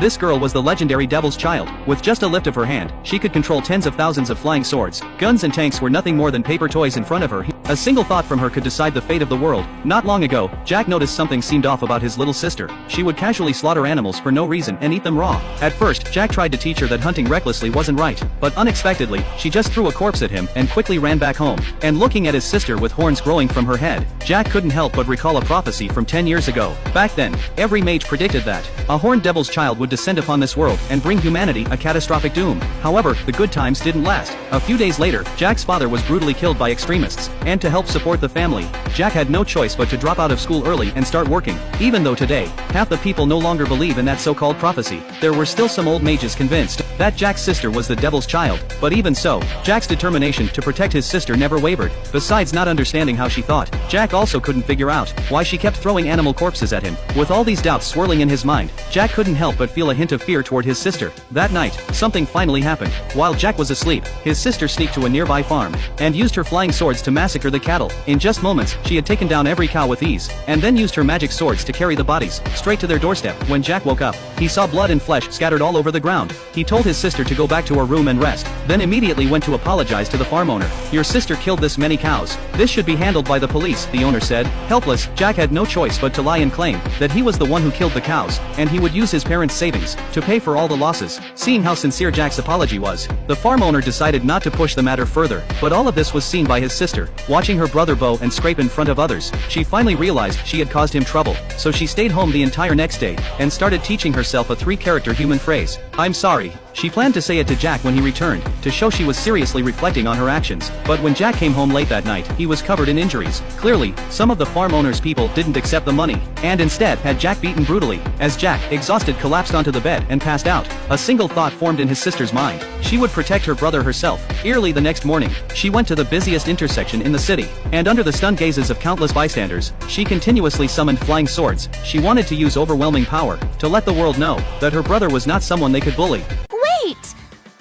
This girl was the legendary Devil's Child. With just a lift of her hand, she could control tens of thousands of flying swords. Guns and tanks were nothing more than paper toys in front of her. A single thought from her could decide the fate of the world. Not long ago, Jack noticed something seemed off about his little sister. She would casually slaughter animals for no reason and eat them raw. At first, Jack tried to teach her that hunting recklessly wasn't right, but unexpectedly, she just threw a corpse at him and quickly ran back home. And looking at his sister with horns growing from her head, Jack couldn't help but recall a prophecy from 10 years ago. Back then, every mage predicted that a horned Devil's Child would descend upon this world and bring humanity a catastrophic doom. However, the good times didn't last. A few days later, Jack's father was brutally killed by extremists, and to help support the family, Jack had no choice but to drop out of school early and start working. Even though today, half the people no longer believe in that so-called prophecy, there were still some old mages convinced that Jack's sister was the Devil's Child. But even so, Jack's determination to protect his sister never wavered. Besides not understanding how she thought, Jack also couldn't figure out why she kept throwing animal corpses at him. With all these doubts swirling in his mind, Jack couldn't help but feel a hint of fear toward his sister. That night, something finally happened. While Jack was asleep, his sister sneaked to a nearby farm and used her flying swords to massacre the cattle. In just moments, she had taken down every cow with ease, and then used her magic swords to carry the bodies straight to their doorstep. When Jack woke up, he saw blood and flesh scattered all over the ground. He told his sister to go back to her room and rest, then immediately went to apologize to the farm owner. "Your sister killed this many cows. This should be handled by the police," the owner said. Helpless, Jack had no choice but to lie and claim that he was the one who killed the cows, and he would use his parents' savings to pay for all the losses. Seeing how sincere Jack's apology was, the farm owner decided not to push the matter further. But all of this was seen by his sister. Watching her brother bow and scrape in front of others, she finally realized she had caused him trouble. So she stayed home the entire next day and started teaching herself a 3-character human phrase: "I'm sorry." She planned to say it to Jack when he returned, to show she was seriously reflecting on her actions. But when Jack came home late that night, he was covered in injuries. Clearly, some of the farm owner's people didn't accept the money, and instead had Jack beaten brutally. As Jack, exhausted, collapsed onto the bed and passed out, a single thought formed in his sister's mind: she would protect her brother herself. Early the next morning, she went to the busiest intersection in the city, and under the stunned gazes of countless bystanders, she continuously summoned flying swords. She wanted to use overwhelming power to let the world know that her brother was not someone they could bully. Wait!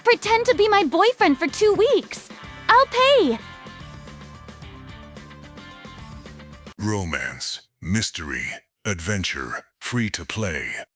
Pretend to be my boyfriend for 2 weeks. I'll pay. Romance, mystery, adventure, free to play.